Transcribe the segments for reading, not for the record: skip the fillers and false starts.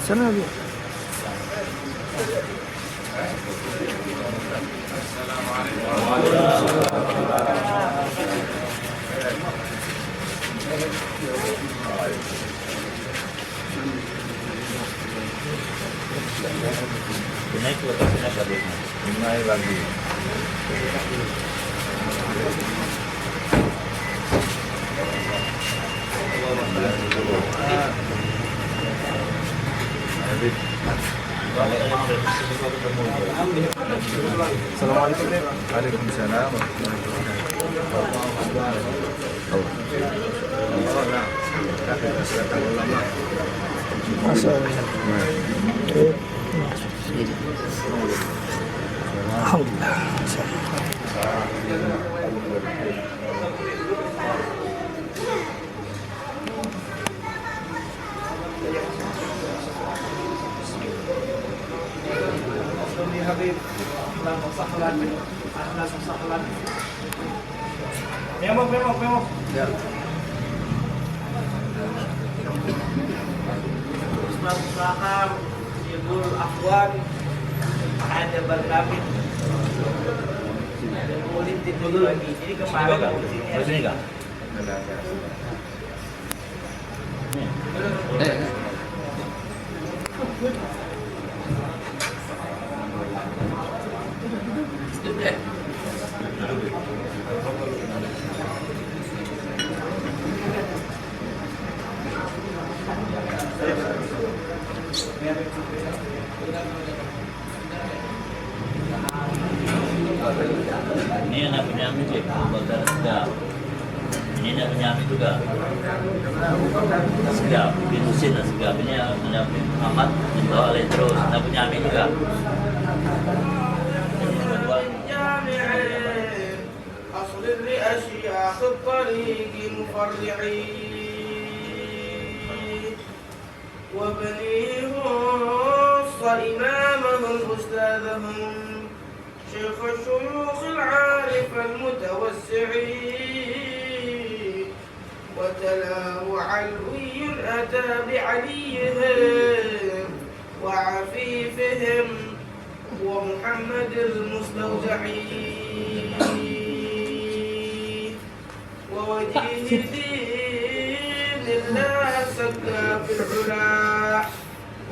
Sana lagi. Naik ke atasnya tadi. Naik lagi. Assalamualaikum. Waalaikumsalam. Habib, ahlan wa sahlan, ahlan wa sahlan. Memang. Ya. Ustaz Saham, Ibul Akhwan, ada berkabit. Dan kulit itu lagi. Jadi kemarin di sini. Di sini enggak? Ini anak penyamin sih, bakal sedap. Ini anak penyamin juga. Sedap, binusin lah sedap. Ini anak Ahmad membawa oleh terus. Anak penyamin juga. أصل لأشياخ الطريق مفرعين وبنيه خص إمامهم أستاذهم شيخ الشيوخ العارف المتوسعين وتلاه علوي أتى بعليهم وعفيفهم ومحمد المستودعي ووجيه دين الله سكى في العلا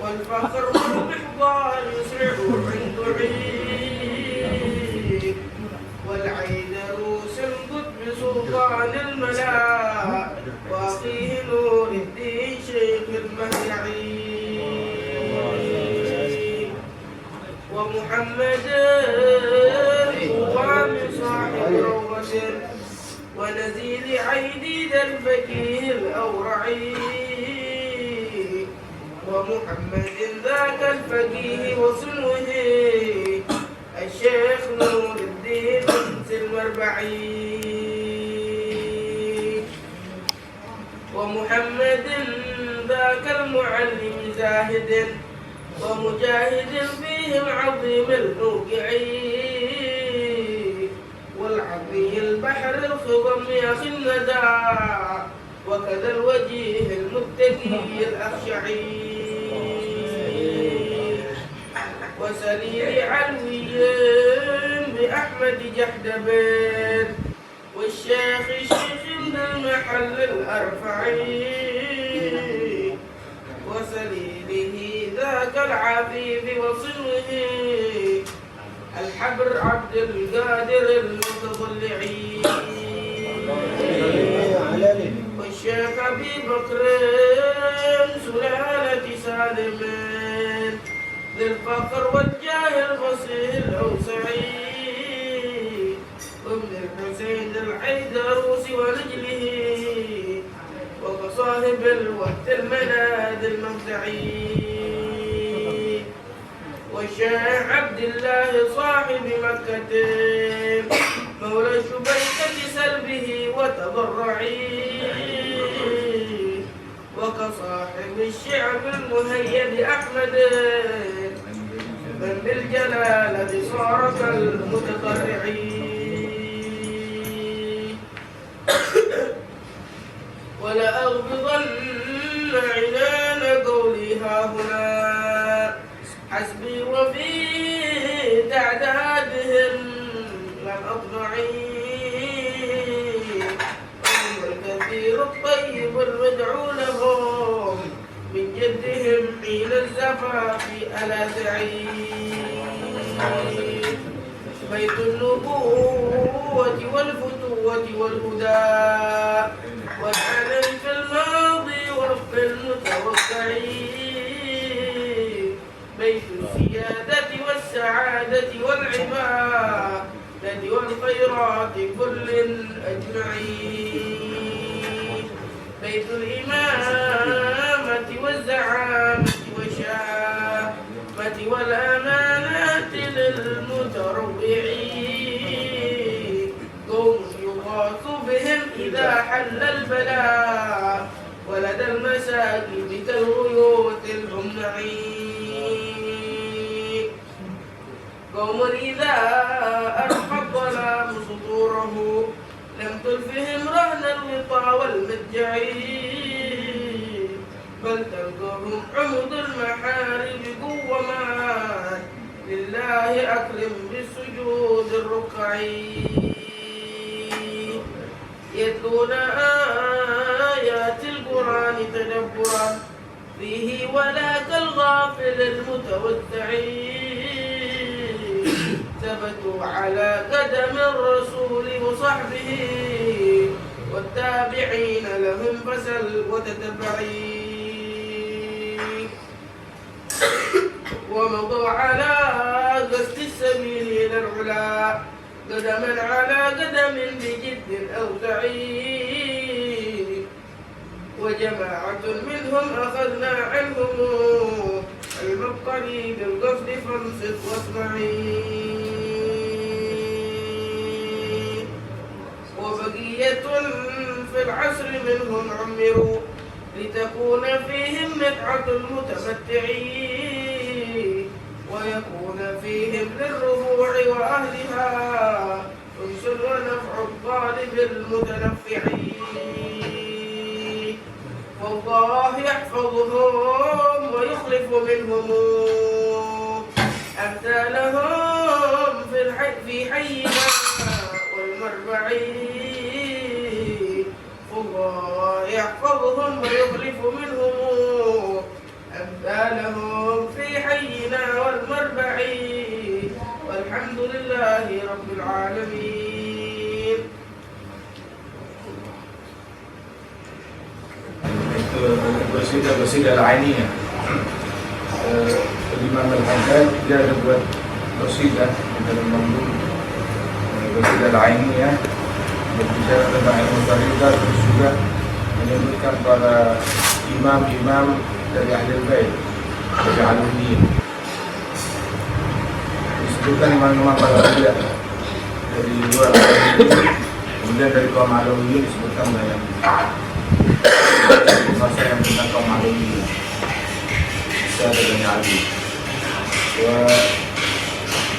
والفخر والمحضار يسرع عند عيد والعيد روس القطب سلطان الملا واخيه نور الدين شيخ المهدعي ومحمد قوام صاحب روضة ونزيل عيديد الفقيه الأورعي ومحمد ذاك الفقيه وصنوه الشيخ نور الدين أنس المربعي ومحمد ذاك المعلم زاهد ومجاهد فيهم عظيم النوقعي والعظيم البحر الخضم يا أخي الندى وكذا الوجيه المتقي الأخشعي وسليل علوي بأحمد جحدبين والشيخ شيخ المحل الأرفعي وسليله ذاك العفيف وصنوه الحبر عبد القادر المتضلعي والشيخ أبي بكر سلالة سالم ذي الفقر والجاه الفصيح الأوسعي وابن الحسين الحيدروس ونجله وكصاحب الوقت المناد المفزعي والشيخ عبد الله صاحب مكة مولى شبيكة المتضرعين وكصاحب الشعب المهيب أحمد من بالجلالة صار كالمتضرعين ولأغبضن عنان قولي هاهنا حسبي وفي تعدادهم لم أطمعي وهم الكثير الطيب المدعو لهم من جدهم حين الزفاف ألا تعيد بيت النبوة والفتوة والهدى والعلم في الماضي وفق المتوقعين بيت السيادة والسعادة والعبادة والخيرات كل أجمعين بيت الإمامة والزعامة والشهامة والأمانات للمتروعين قوم يغاث بهم إذا حل البلاء ولدى المساجد كالغيوث الهمعين قوم إذا أرخى الظلام سطوره لم تلفهم رهن الوطى والمدجعين بل تلقهم عمد المحارب قوما لله أكرم بالسجود الركعين يتلون آيات القرآن تدبرا فيه ولا كالغافل المتودعين ثبتوا على قدم الرسول وصحبه والتابعين لهم فسل وتتبعين ومضوا على قصد السبيل إلى العلا قدما على قدم بجد أو تعيين وجماعة منهم أخذنا عنهم المبتلي بالقصد فانصت واسمعين وبقية في العصر منهم عمروا لتكون فيهم متعة المتمتعين ويكون فيهم للربوع وأهلها أنس ونفع الطالب المتنفعين والله يحفظهم ويخلف منهم أمثالهم في حينا والمربعين الله يحفظهم ويخلف منهم أمثالهم في حينا والمربعين والحمد لله رب العالمين. Qasidah al-ainiyah. Imam Al-Haddad dia ada buat qasidah dalam manzum qasidah al-ainiyah berbicara tentang ilmu tariqah, terus juga menyebutkan para imam-imam dari ahli bait dari Aluddin. Disebutkan imam-imam para ulama dari luar Aluddin, kemudian dari kaum Aluddin disebutkan banyak masa yang tentang kaum Aluddin Isa dan Ali.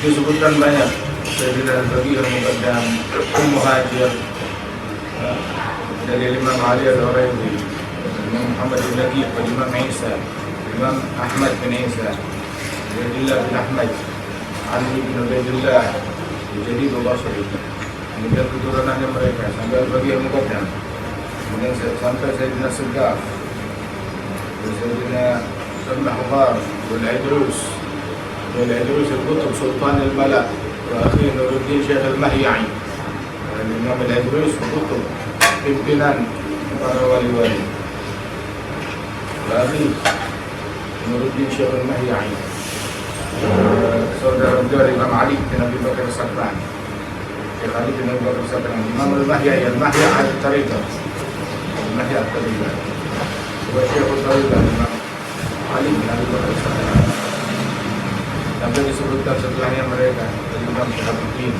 Disebutkan banyak Sayyidina Al-Baqi Al-Muqaddam, Muhajir, dari Imam Ali Al-Hurairi, Imam Muhammad bin Naqib, Imam Isa, Imam Ahmad bin Isa, Abdullah bin Ahmad, Ali bin Ubaidillah, jadi Basri. Kemudian keturunannya mereka sampai Al-Baqi Al-Muqaddam, kemudian sampai Sayyidina Segaf, Sayyidina Al-Mahbar, Al-Idrus, Al-Idrus Al-Qutb Sultan Al-Malak, وأخي نور الدين شيخ المهيعي. Imam Al-Idrus Al-Qutb pimpinan para wali-wali. Lagi Nuruddin Syekh Al-Mahyai, saudara dari Imam Ali bin Abi Bakar As-Sakran, Syekh Ali bin Abi Bakar As-Sakran, Imam Al-Mahyai, Al-Mahyai Al-Tariqah, Al-Mahyai Al-Tariqah, wa Syekh Al-Tariqah, Imam Ali bin Abi Bakar As-Sakran. Sampai disebutkan setelahnya mereka dari Imam Syafi'i,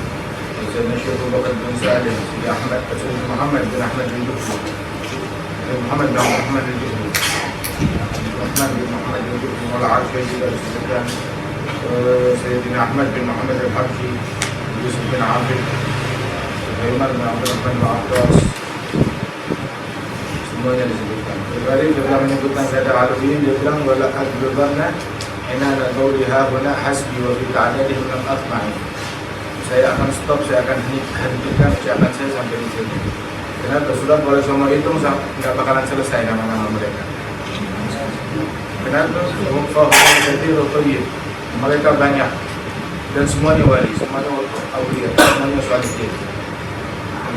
Sayyidina Syekh Abu Bakar bin Salim, Sayyidina Ahmad, Sayyidina Muhammad bin Ahmad bin Juhri, Sayyidina Muhammad bin Ahmad bin Juhri, Rahman bin Muhammad bin Juhri, Mula Arsyah juga disebutkan, Sayyidina Ahmad bin Muhammad al-Habsyi, Yusuf bin Abid, Sulaiman bin Abdurrahman bin Abbas, semuanya disebutkan. Bukhari juga menyebutkan Sayyidah Alwi, dia bilang wala adlubanna inana qawliha huna hasbi wa fi ta'adadihi lam atma'i. Saya akan stop, saya akan hentikan ucapan saya sampai di sini. Kenapa? Sudah boleh semua hitung, nggak bakalan selesai nama-nama mereka. Kenapa? Mereka banyak dan semuanya wali, semuanya awliya, semuanya salihin.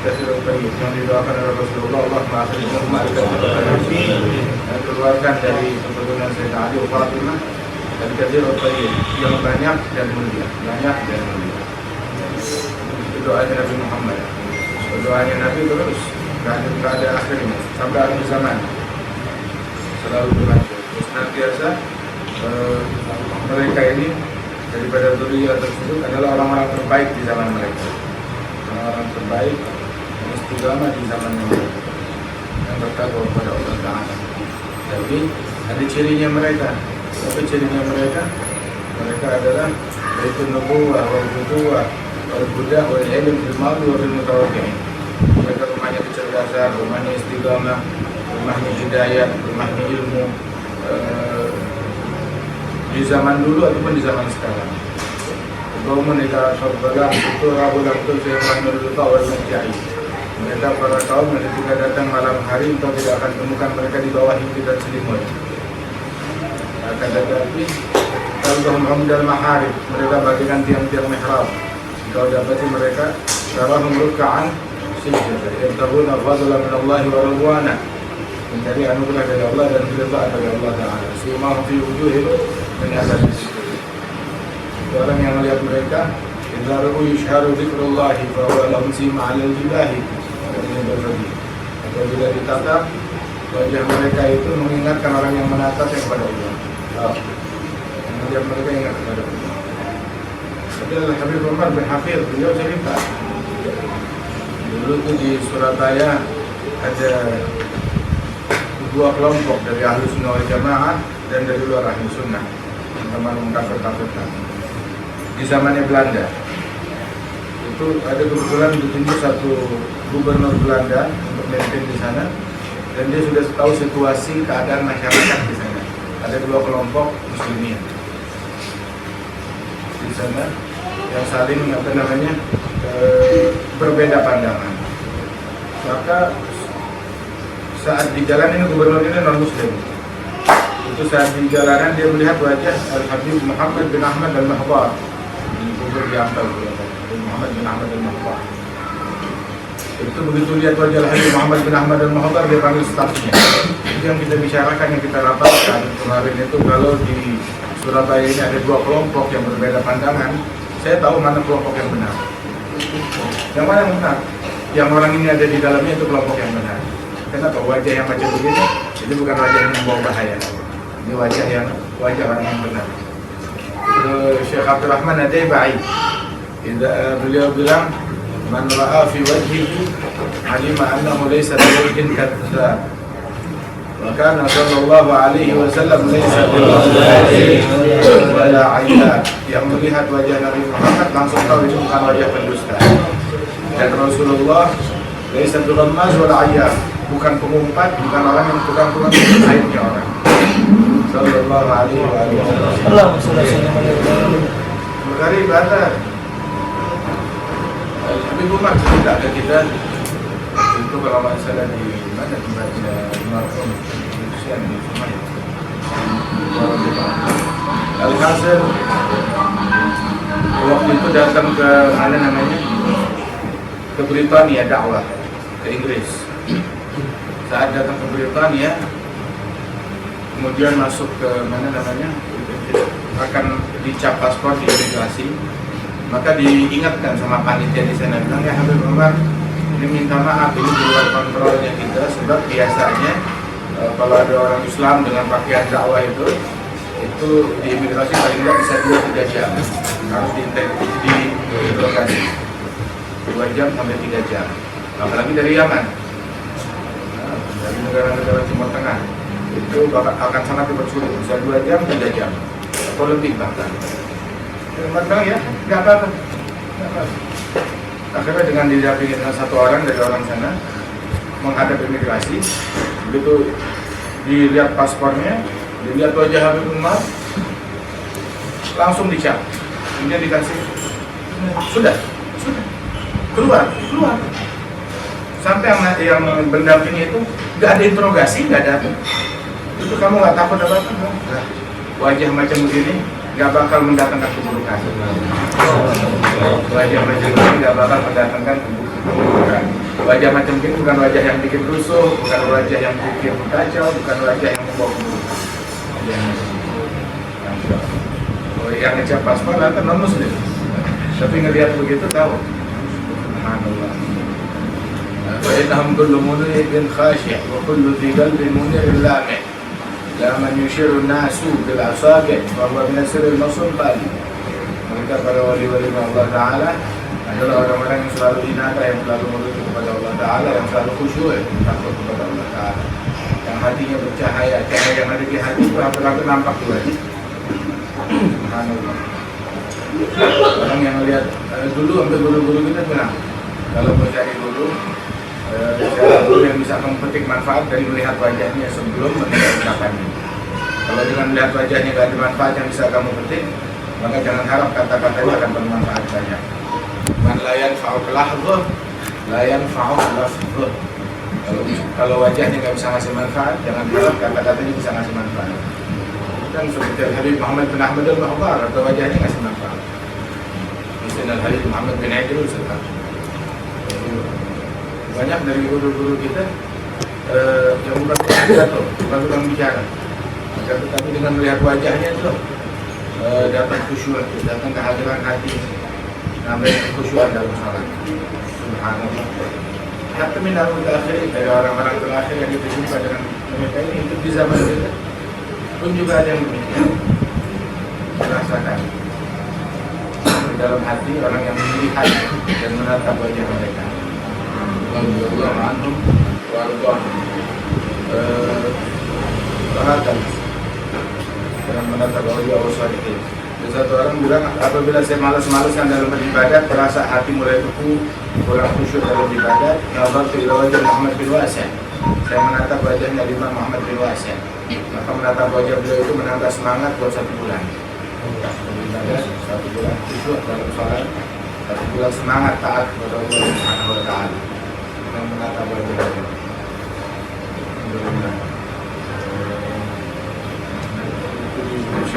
Yang didoakan oleh Rasulullah, Allah yang keluarkan dari keturunan Sayyidina Ali wa Fatimah dan kathir al-tayyib yang banyak dan mulia, banyak dan mulia. Itu doanya Nabi Muhammad. Doanya Nabi terus nggak ada akhirnya sampai akhir zaman, selalu berlanjut. Senantiasa mereka ini daripada zuriyah tersebut adalah orang-orang terbaik di zaman mereka, orang-orang terbaik yang istiqamah di zaman mereka, yang bertakwa kepada Allah Taala. Tapi ada cirinya mereka. Apa cirinya mereka? Mereka adalah baitun nubuwah wal futuwah wal huda wal ilm fil madi wa fil mutawaqqi'in. Mereka rumahnya kecerdasan, rumahnya istiqamah, rumahnya hidayah, rumahnya ilmu, di zaman dulu ataupun di zaman sekarang. Qaumun idza fadala futura wa lam tusi rahmatul tawal menjai. Mereka para kaum yang ketika datang malam hari engkau tidak akan temukan mereka di bawah hidup dan selimut. Akan tetapi kalau hamdal maharib, mereka bagikan tiang-tiang mihrab. Engkau dapati mereka sarahum ruk'an sujud, yabtaguna fadlan min Allah wa ridwana. Mencari anugerah dari Allah dan keridhaan dari Allah Taala. Simahum fi wujuhihim min athari sujud. Orang yang melihat mereka, idza ra'u yushharu dzikrullahi fa huwa lahum sima 'alal jibahi. Apabila ditatap, wajah mereka itu mengingatkan orang yang menatap yang kepada Allah. Wajah mereka ingat kepada Allah. Adalah Habib Umar bin Hafidh, beliau cerita dulu itu di Surabaya ada dua kelompok dari Ahlu Sunnah wal Jamaah dan dari luar Ahlu Sunnah yang teman mengkafir-kafirkan di zamannya Belanda. Itu ada kebetulan ditunjuk satu gubernur Belanda untuk memimpin di sana, dan dia sudah tahu situasi keadaan masyarakat di sana. Ada dua kelompok muslimin di sana yang saling berbeda pandangan. Maka saat di jalan ini gubernur ini non muslim. Itu saat di jalanan dia melihat wajah Al-Habib Muhammad bin Ahmad al-Mahbar di kubur di Ampel. Muhammad bin Ahmad al-Mahbar. Itu begitu lihat wajah Al-Habib Muhammad bin Ahmad al-Mahbar, dia panggil stafnya. Itu yang kita bicarakan, yang kita rapatkan kemarin itu, kalau di Surabaya ini ada dua kelompok yang berbeda pandangan. Saya tahu mana kelompok yang benar. Yang mana yang benar? Yang orang ini ada di dalamnya itu kelompok yang benar. Kenapa? Wajah yang macam begini, itu bukan wajah yang membawa bahaya. Ini wajah orang yang benar. Syekh Abdurrahman Ad-Daibai, beliau bilang, man ra'a fi wajhihi alima annahu laysa biwajhin kadzdzab. Wa kana sallallahu alaihi wasallam laysa biwajhin wala 'ayyab. Yang melihat wajah Nabi Muhammad langsung tahu itu bukan wajah pendusta. Dan Rasulullah laysa biwajhin wala 'ayyab, bukan pengumpat, bukan orang yang tukang-tukang aibnya orang. Sallallahu alaihi wasallam. Allahumma shalli alaihi. Bukhari berkata, Habib Umar cerita ke kita, itu kalau masalah di mana tempatnya Marhum Hussein di Sumatera. Al-Hasan waktu itu datang ke mana namanya, ke Britania dakwah, ke Inggris. Saat datang ke Britania, kemudian masuk ke mana namanya, akan dicap paspor di imigrasi. Maka diingatkan sama panitia di sana, bilang, ya Habib Umar, ini minta maaf, ini di luar kontrolnya kita, sebab biasanya kalau ada orang Islam dengan pakaian dakwah itu di imigrasi paling tidak bisa 2-3 jam harus diinterogasi. jam sampai 3 jam. Apalagi dari Yaman, dari negara-negara Timur Tengah, itu akan sangat dipersulit, bisa 2 jam, 3 jam, atau lebih bahkan. Maka ya, nggak apa-apa. Akhirnya dengan didampingi dengan satu orang dari orang sana menghadap imigrasi, begitu dilihat paspornya, dilihat wajah Habib Umar, langsung dicap, kemudian dikasih, sudah, keluar. Sampai yang mendampingi itu nggak ada interogasi, nggak ada apa. Itu kamu nggak takut apa-apa? Nah, wajah macam begini nggak bakal mendatangkan keburukan. Wajah macam ini nggak bakal mendatangkan keburukan. Wajah macam ini bukan wajah yang bikin rusuh, bukan wajah yang bikin kacau, bukan wajah yang membawa keburukan. Yang ngecap paspor nanti non muslim, tapi ngelihat begitu tahu. Subhanallah. Wa innahum kullu munibin khashi' wa kullu dhi qalbin munir lami'. La man yushiru an-nasu bil asabi' wa huwa min asril masulbali. Mereka para wali-wali Allah Ta'ala adalah orang-orang yang selalu inata, yang selalu menuju kepada Allah Ta'ala, yang selalu khusyuk, takut kepada Allah Ta'ala, yang hatinya bercahaya, cahaya yang ada di hati itu hampir-hampir nampak di wajah. Subhanallah. Orang yang melihat dulu sampai guru-guru kita bilang, kalau mau cari guru yang bisa memetik manfaat dari melihat wajahnya sebelum mendengar ucapannya. Kalau dengan melihat wajahnya tidak ada manfaat yang bisa kamu petik, maka jangan harap kata-katanya akan bermanfaat banyak. Man la yanfa'u lahdzah, la yanfa'u lafdzah. Kalau wajahnya nggak bisa ngasih manfaat, jangan harap kata-katanya bisa ngasih manfaat. Kan seperti Habib Muhammad bin Ahmad al-Mahbar, atau wajahnya ngasih manfaat. Misalnya Habib Muhammad bin Idrus, banyak dari guru-guru kita yang bukan tukang bicara, tapi dengan melihat wajahnya itu datang khusyuk, datang kehadiran hati, sampai khusyuan dalam salat. Subhanallah. Hatta min al-mutaakhirin, dari orang-orang terakhir yang kita jumpa dengan mereka ini, itu di zaman kita pun juga ada yang demikian. Merasakan di dalam hati orang yang melihat dan menatap wajah mereka. Allah anhum wa ardhahum. Perhatian dengan menatap wajah Rasulullah. Satu orang bilang, apabila saya malas-malasan dalam beribadat, terasa hati mulai beku, kurang khusyuk dalam ibadat, nazartu ila wajah Muhammad bin Wasi'. Saya menatap wajahnya Imam Muhammad bin Wasi'. Maka menatap wajah beliau itu menambah semangat buat 1 bulan. Ibadat 1 bulan khusyuk dalam salat, 1 bulan semangat taat kepada Allah Subhanahu wa Ta'ala. Dengan menatap wajah beliau. Alhamdulillah.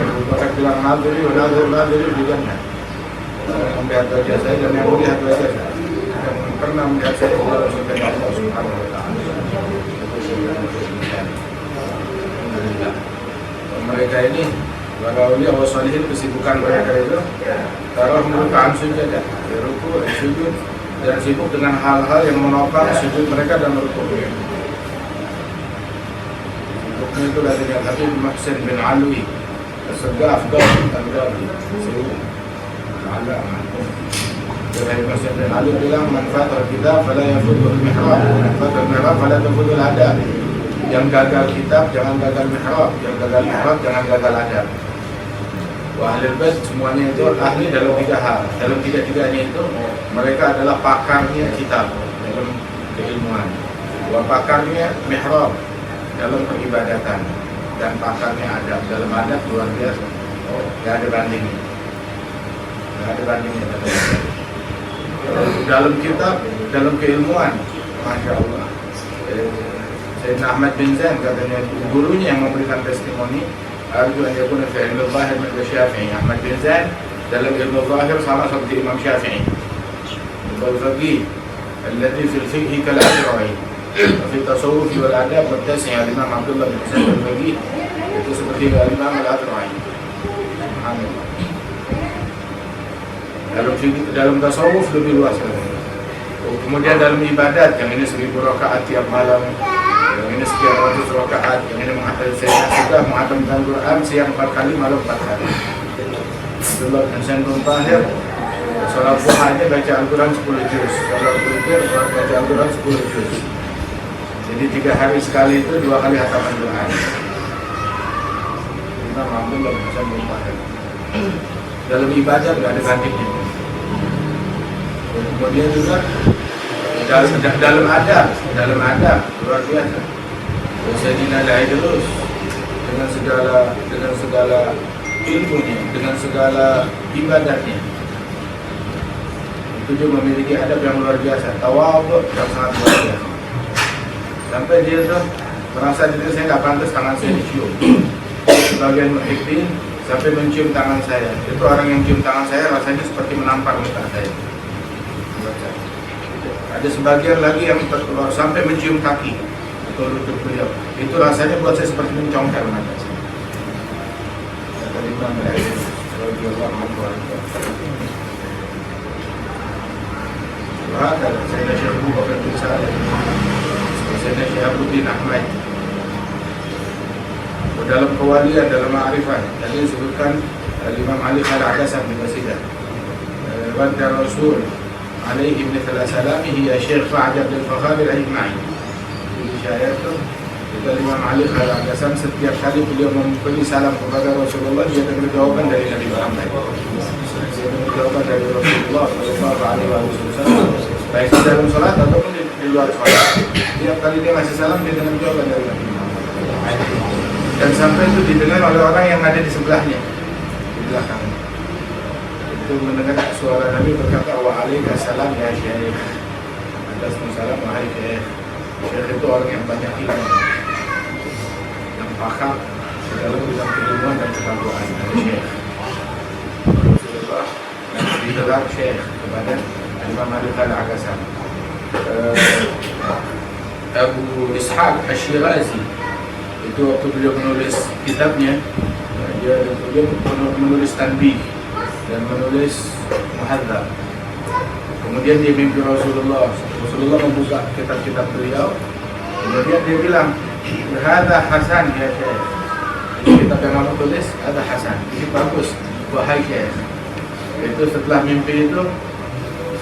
Bahkan bilang nadiri di jannah. Yang melihat wajah saya dan yang melihat wajah saya, yang pernah melihat saya di dalam surga Allah Subhanahu wa Ta'ala. Alhamdulillah. Mereka ini para awliya wa shalihin, kesibukan mereka itu taruh merukaan sujud, ruku, sujud, dan sibuk dengan hal-hal yang menopang sujud mereka dan ruku. Rukun itu dari Habib Muhsin bin Alwi As-Saggaf Al-Ghadi Habib Muhsin bin Alwi bilang, man fatal kitab fala yafudhu al-mihrab, man fatal mihrab fala tafudhu al-adab. Yang gagal kitab jangan gagal mihrab, yang gagal mihrab jangan gagal adab. Wa ahlul bait semuanya itu ahli dalam 3 hal. Dalam 3-tiganya itu mereka adalah pakarnya kitab dalam keilmuan, wa pakarnya mihrab dalam peribadatan, dan pakarnya adab. Dalam adab luar biasa, tidak ada bandingnya, dalam kitab, dalam keilmuan, Masya Allah. Sayyidina Ahmad bin Zain katanya, gurunya yang memberikan testimoni, arju an yakuna fi ilmu zahir min Syafi'i. Ahmad bin Zain dalam ilmu zahir sama seperti Imam Syafi'i. Al-Faqih alladhi fil fiqh kal-Ash'ari, fi tasawuf wal adab muttasi' al-Imam Abdullah bin Husain al-Faqih itu seperti Imam al-Ash'ari. Subhanallah. Dalam tasawuf lebih luas lagi. Kemudian dalam ibadat, yang ini 1000 rakaat tiap malam, yang ini sekian ratus rakaat, yang ini saya sudah menghatamkan Quran siang 4 kali, malam 4 kali. Abdullah bin Husain bin Tahir Sholat duha aja baca Al-Quran 10 juz. Sholat witir baca Al-Quran 10 juz. Jadi 3 hari sekali itu 2 kali hataman Quran. Kita mampu nggak bisa melupakan. Dalam ibadah nggak ada gantinya. Kemudian juga dalam adab luar biasa. Sayyidina Ali terus dengan segala ilmunya, dengan segala ibadahnya. Itu dia memiliki adab yang luar biasa, tawadhu yang sangat luar biasa. Sampai dia tuh merasa diri saya nggak pantas tangan saya dicium. Sebagian muhibbin sampai mencium tangan saya. Itu orang yang cium tangan saya rasanya seperti menampar muka saya. Ada sebagian lagi yang sampai mencium kaki atau lutut beliau. Itu rasanya buat saya seperti mencongkel mata saya. Kata Imam Sayyidina Syekh Abu Bakar bin Salim, Sayyidina Syekh Abuddin Ahmad. Dalam kewalian, dalam ma'rifat, tadi disebutkan Imam Ali Al-Adasan bin Wasidah. Wadda Rasul alaihi mithla salamihi ya Syekh Fa'jab bin Fakhadir ajma'in. Jadi syayat itu kita Imam Ali Al-Adasan setiap kali beliau memberi salam kepada Rasulullah, dia dengar jawaban dari Nabi Muhammad. Dia dengar jawaban dari Rasulullah sallallahu alaihi wasallam. Baik di dalam salat ataupun di luar salat. Setiap kali dia ngasih salam, dia dengar jawaban dari Nabi Muhammad. Dan sampai itu didengar oleh orang yang ada di sebelahnya, di belakang. Itu mendengar suara Nabi berkata, wa alaika salam ya Syekh. Atas salam wahai Syekh. Syekh itu orang yang banyak ilmu, yang paham dalam bidang keilmuan dan ketakwaan. Syekh Rasulullah yang digelar Syekh kepada Imam Ali Al-Adasan. Abu Ishaq Asy-Syirazi itu waktu beliau menulis kitabnya, dia menulis tanbih dan menulis muhadzab. Kemudian dia mimpi Rasulullah membuka kitab-kitab beliau. Kemudian dia bilang, "Hadza Hasan ya Syekh." Ini kitab yang kamu tulis ada Hasan. Ini bagus, wahai Syekh. Itu setelah mimpi itu,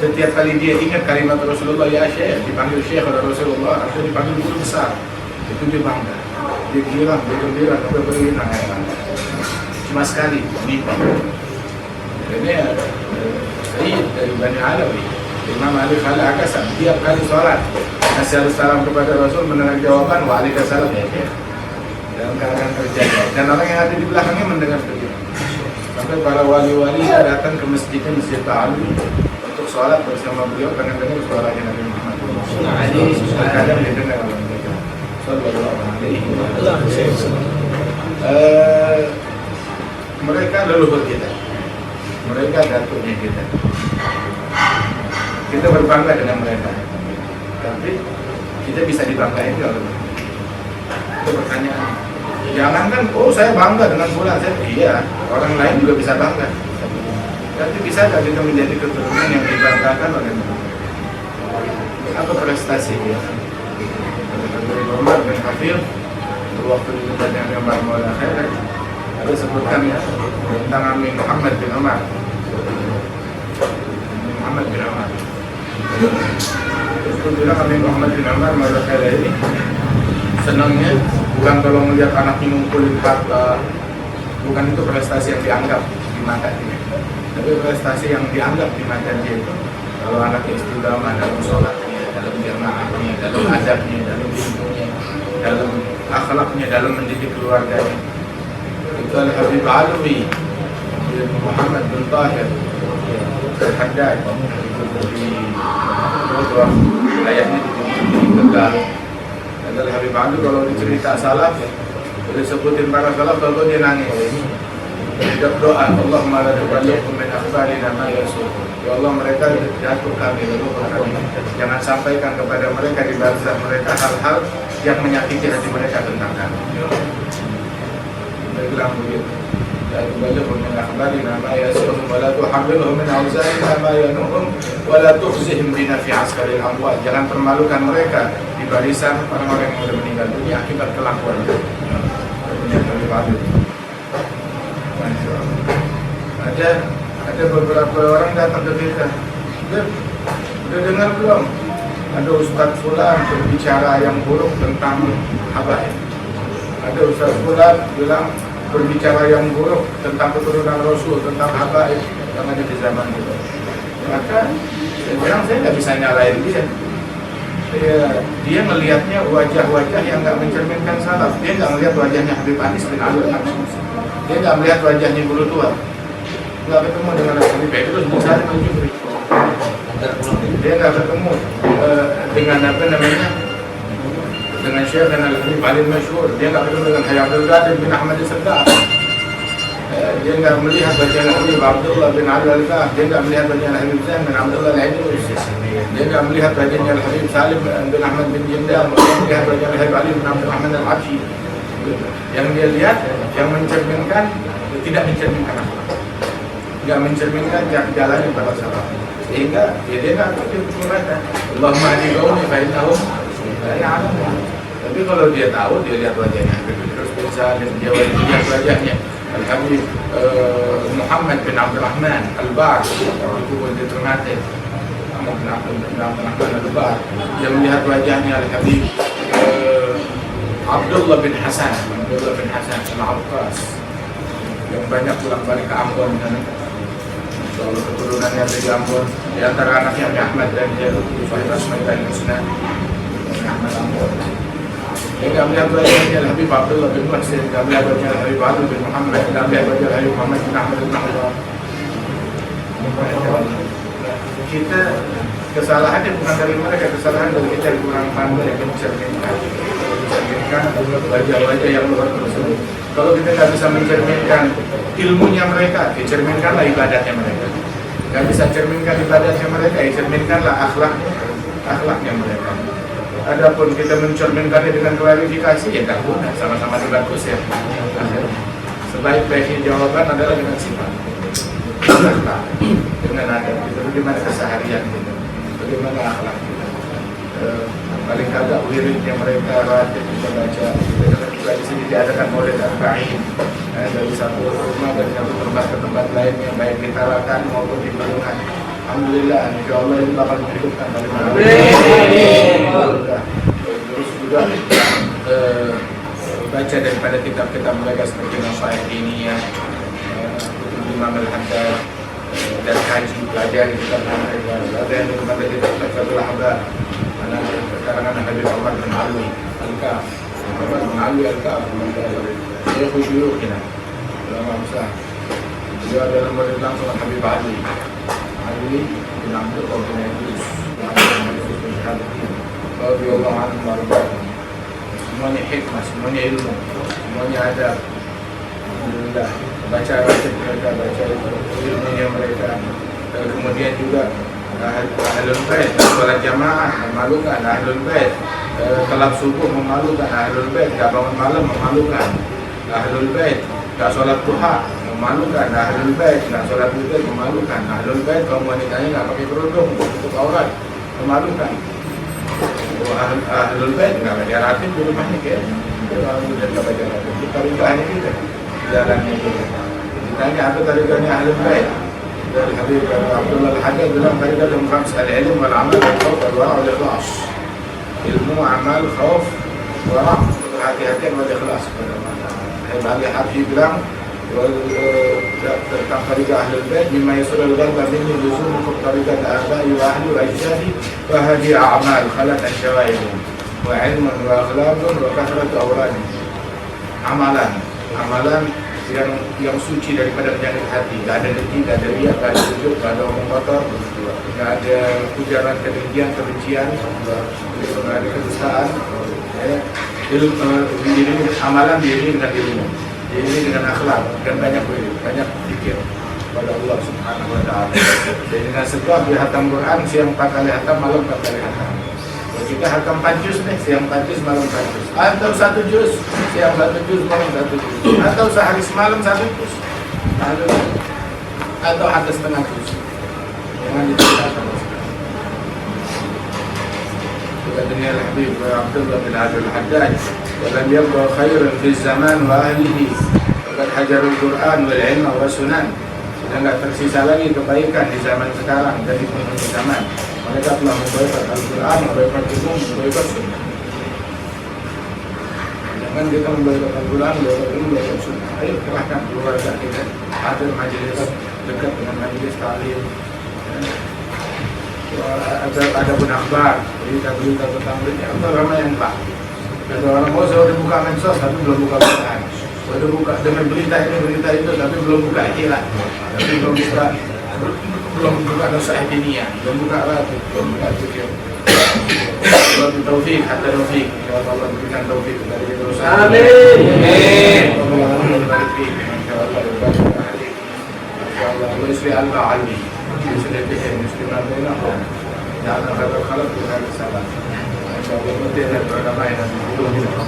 setiap kali dia ingat kalimat Rasulullah ya Syekh, dipanggil Syekh oleh Rasulullah atau dipanggil guru besar, itu dia bangga. Dia gembira, sampai berlinang air mata. Cuma sekali mimpi. Ini Sayyid dari Bani Alawi, Imam Ali Al-Adasan. Tiap kali sholat ngasih salam kepada Rasul, mendengar jawaban waalaikumsalam ya Syekh, dalam keadaan terjaga. Dan orang yang ada di belakangnya mendengar begitu. Sampai para wali-wali datang ke masjid Ta'alum untuk sholat bersama beliau karena dengar suaranya Nabi Muhammad. Kadang dia dengar oleh mereka. Mereka leluhur kita, mereka datuknya kita. Kita berbangga dengan mereka, tapi kita bisa dibanggain kalau itu pertanyaan. Jangankan, oh saya bangga dengan fulan, iya, orang lain juga bisa bangga. Tapi bisa nggak kita menjadi keturunan yang dibanggakan oleh mereka? Apa prestasi dia? Umar bin Hafir waktu ditanya dengan Imam Maula Khair, ada sebutkan ya tentang Amin Muhammad bin Umar. Itu bilang Amin Muhammad bin Umar Maula Khair ini senangnya bukan kalau melihat anaknya ngumpulin harta, bukan itu prestasi yang dianggap di mata dia, tapi prestasi yang dianggap di mata dia itu kalau anaknya istiqamah dalam sholatnya, dalam jamaahnya, dalam adabnya, dalam ilmunya, dalam akhlaknya, dalam mendidik keluarganya. Itu Al-Habib Alwi Muhammad bin Tahir Al-Haddad di Bodor, ayahnya di Tegal. Al-Habib Alwi kalau dicerita salaf, disebutin para salaf, kalau dia nangis. Dia doa, Allahumma la tuballighum min akhbarina ma yasuh. Ya Allah, mereka jatuh kami, lalu kami jangan sampaikan kepada mereka di barzakh mereka hal-hal yang menyakiti hati mereka tentang kami. Dia bilang begitu. La tuballighum min akhbarina ma yasuh wa la tuhammilhum min awzarina ma yanuhum wa la tukhzihim bina fi askaril amwat. Jangan permalukan mereka di barisan orang-orang yang sudah meninggal dunia akibat kelakuan. Ada Ada beberapa orang datang ke kita, udah dengar belum? Ada Ustaz Fulan berbicara yang buruk tentang habaib. Ada Ustaz Fulan bilang berbicara yang buruk tentang keturunan Rasul, tentang habaib yang ada di zaman itu. Maka saya bilang saya nggak bisa nyalain dia. Dia melihatnya wajah-wajah yang nggak mencerminkan salaf. Dia nggak melihat wajahnya Habib Anis bin Ali Al-Habsyi. Dia nggak melihat wajahnya Guru Tua. Nggak ketemu dengan Habib terus misalnya Al-Jubri. Dia nggak ketemu dengan apa namanya, dengan Syekh Al-Habib Ali Masyhur. Dia nggak ketemu dengan Hayy Abdul Qadir bin Ahmad Al-Saddaq. Dia nggak melihat wajah Habib Abdullah bin Ali Al-Kaf. Dia nggak melihat wajah Habib Zain bin Abdullah Al-Idris. Dia nggak melihat wajahnya Habib Salim bin Ahmad bin Jindal. Dia melihat wajah Habib Ali bin Abdul Rahman Al-Habsyi. Yang dia lihat, yang mencerminkan, tidak mencerminkan akhlak, nggak mencerminkan jalan yang pada salah. Sehingga dia nggak berkata Allahumma hadi qaumi fa innahum la ya'lamun. Tapi kalau dia tahu, dia lihat wajahnya Habib Idris bin Salim, dia lihat wajahnya Al-Habib Muhammad bin Abdul Rahman Al-Bar, itu di Ternate. Muhammad bin Abdul Rahman Al-Bar. Dia melihat wajahnya Al-Habib Abdullah bin Hasan Al-Alqas, yang banyak pulang balik ke Ambon kan. Soalnya keturunannya dari Ambon, di antara anaknya Ahmad dan Fahid Asma'i dan Husna Ahmad Ambon. Dia nggak melihat wajahnya Habib Abdullah bin Muhsin, nggak melihat wajahnya Habib Ali bin Muhammad, nggak melihat wajah Habib Muhammad bin Ahmad al-Mahbar. Kita kesalahannya bukan dari mereka, kesalahan dari kita yang kurang pandai yang mencerminkan wajah-wajah yang luar tersebut. Kalau kita nggak bisa mencerminkan ilmunya mereka, cerminkanlah ibadatnya mereka. Nggak bisa cerminkan ibadatnya mereka, cerminkanlah akhlaknya mereka. Adapun kita mencerminkannya dengan klarifikasi, ya nggak guna, sama-sama bagus ya. Sebaik-baiknya jawaban adalah dengan sifat, dengan adab kita, bagaimana keseharian kita, bagaimana akhlak kita. Paling kagak wiridnya mereka rajin kita baca. Kita juga di sini diadakan Maulid Arba'in dari satu rumah dari satu tempat ke tempat lainnya, baik di Tarakan maupun di Balungan. Alhamdulillah, insya Allah ini bakal menghidupkan balik terus juga baca daripada kitab-kitab mereka seperti Nasaih ini ya, Imam Al-Haddad, dan kaji pelajari kitab mereka. Ada yang daripada kitab Fathul Ahbab, karangan Habib Umar bin Ali Al-Kaf, Umar bin Ali Al-Kaf, dia khusyuk kita, ulama besar. Dia adalah murid langsung Habib Ali bin Abdul Qadir bin radhiyallahu anhu. Semuanya hikmah, semuanya ilmu, semuanya adab. Alhamdulillah, baca mereka, baca ilmunya mereka. Kemudian juga Ahlul Bait, sholat jamaah memalukan. Ahlul Bait, telat subuh memalukan. Ahlul Bait, gak bangun malam memalukan. Ahlul Bait, gak sholat duha memalukan. Ahlul Bait, gak sholat witir memalukan. Ahlul Bait, kaum wanitanya gak pakai kerudung untuk aurat memalukan. Ahlul Bait gak baca ratib di rumahnya kayaknya. Dia gak baca ratib. Itu tarikahnya kita, jalannya kita. Ditanya apa tarikahnya Ahlul Bait? Dari Habib Abdullah Al-Haddad bilang tarikahum khams al-ilm wal-amal wal-khawf wal-wara' wal-ikhlas. Ilmu, amal, khauf, wara', hati-hatian wal-ikhlas. Habib Ali Habsyi bilang tentang tarikah Ahlul Bait, mimma yasul al-ghalba minni luzum tariqat aba'i wa ahli wa ajdadi wa hadhihi a'mal khalat an-shawaib wa 'ilmun wa akhlaqun wa kathratu awradin. Amalan yang suci daripada penyakit hati, gak ada dengki, gak ada riak, gak ada ujub, gak ada omong kotor, gak ada ujaran kedengkian, kebencian, gak ada kedustaan. Amalan diiringi dengan ilmu, diiringi dengan akhlak, dan banyak zikir pada Allah Subhanahu wa Ta'ala. Dan dengan sebab dia hatam Quran, siang 4 kali hatam, malam 4 kali hatam. Kita hatam 4 juz nih, siang 4 juz, malam 4 juz. Atau 1 juz, siang 1 juz, malam 1 juz. Atau sehari semalam 1 juz. Atau ada setengah juz. Jangan diceritakan. Katanya Habib Abdullah bin Abdul Haddad, "Walam yabqa khairun fi zaman wa ahlihi, faqad hajarul Qur'an wal ilma wa sunan, dan nggak tersisa lagi kebaikan di zaman sekarang dari penghuni zaman. Mereka telah memboikot Al-Quran, memboikot ilmu, memboikot sunnah. Jangan kita memboikot Al-Quran, memboikot ilmu, memboikot sunnah. Ayo kerahkan keluarga kita, ada majelis dekat dengan majelis ta'lim, ada pun akhbar, berita-berita tentang dunia, atau ramai yang tak. Ada orang saya udah buka medsos tapi belum buka Quran. Udah buka dengan berita ini berita itu tapi belum buka akhirat. Tapi belum buka dosa dunia, belum buka lagi, belum buka fikir. Wabillahi taufik, hatta taufik. Ya Allah berikan taufik kepada kita dosa. Amin. Amin. Allah barik fiik. Ya Allah barik fiik. Ya Allah wa isri al-ba'ali. Yusri bihi musliman bainahum. Ja'alna khairal khalq wa khairas salam. Ya Allah muti'na ulamaina min qulubina.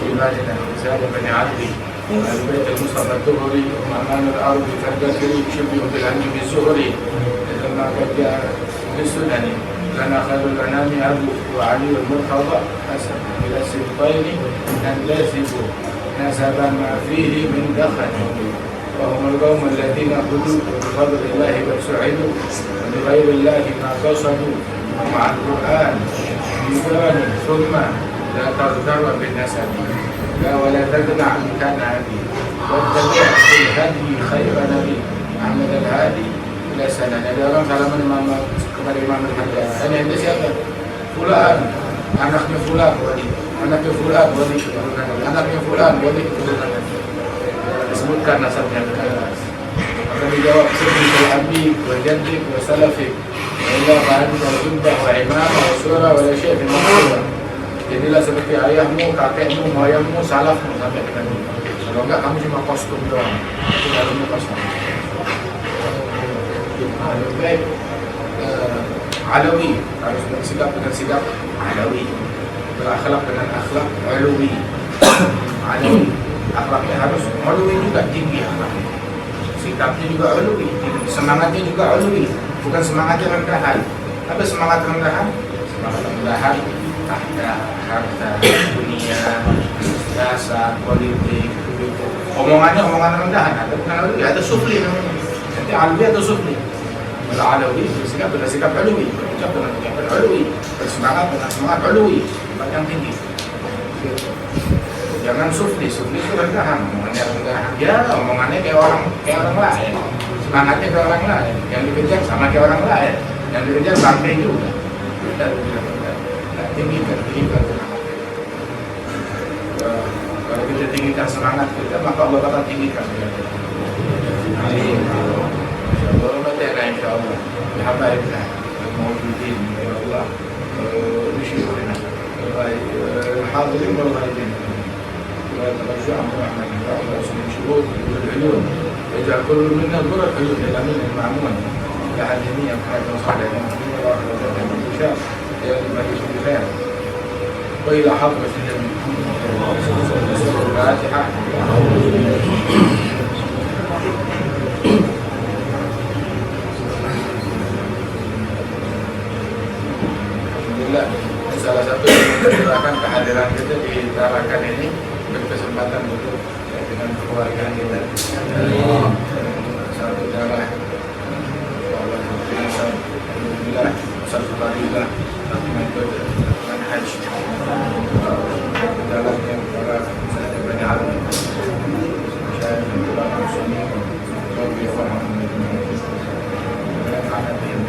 Ibadina risala bani adli. البيت المصطفى الدغري ومعنى الأرض كالذكري شبه بالعلم بالزهري لما قد جاء بالسنن لنا خير الأنام أبو وعلي المرتضى حسن إلى السبطين ننتسب نسبا ما فيه من دخل وهم القوم الذين هدوا بفضل الله قد سعدوا ولغير الله ما قصدوا ومع القرآن ميزان ثم لا تغتر بالنسب لا ولا تدلع مكان أبي واتبع في الهدي خير نبي أحمد الهادي إلى سنة. Ada orang salaman kepada Imam Al-Haddad. Ini ada siapa? Fulan, anaknya Fulan wali, anaknya Fulan wali, anaknya Fulan wali. Disebutkan nasabnya ke atas. Maka dijawab seperti Abi, wa Jaddik, wa Salafik, wa illa fa'adu wa Jubbah, wa Imam, wa Surah, wa Syekh, wa Maksudah. Jadilah seperti ayahmu, kakekmu, moyangmu, salafmu sampai dengan ini. Kalau enggak kamu cuma kostum doang. Itu dalamnya kostum. Lebih baik Alawi harus bersikap dengan sikap Alawi, berakhlak dengan akhlak Alawi. Alawi akhlaknya harus Alawi juga tinggi akhlaknya. Sikapnya juga Alawi, semangatnya juga Alawi. Bukan semangatnya rendahan. Tapi semangat rendahan, harta, dunia, jasa, politik, omongannya omongan rendahan, ada bukan alawi, ada sufli namanya. Nanti alawi atau sufli. Kalau alawi bersikap dengan sikap alawi, berucap dengan ucapan alawi, bersemangat dengan semangat alawi, tempat yang tinggi. Jangan sufli, sufli itu rendahan, omongannya rendahan. Ya, omongannya kayak orang lain, semangatnya kayak orang lain, yang dikejar sama kayak orang lain, yang dikejar sampai juga. Tinggikan. Kalau kita tinggikan semangat kita, maka Allah akan tinggikan. Amin. Insyaallah mata insyaallah. Bihabaibna al-mawjudin ya Allah. Bishirina. الحاضرين والغائبين. وترجع برحمتك يا الله سبحانه الشهود والعيون. يجعل كل منا نور العيون الى من المعمون. يا حليمية بحياة وصحبه ومحمد وآخرة من الشام. يا الملك بخير وإلى حضرة النبي الفاتحة. Alhamdulillah, salah satu yang memperkirakan kehadiran kita di Tarakan ini berkesempatan untuk dengan keluarga kita. Satu darah Allah Alhamdulillah, satu fadilah, satu metode manhaj dalamnya para saya banyak hal saya juga muslim lebih faham dengan anak yang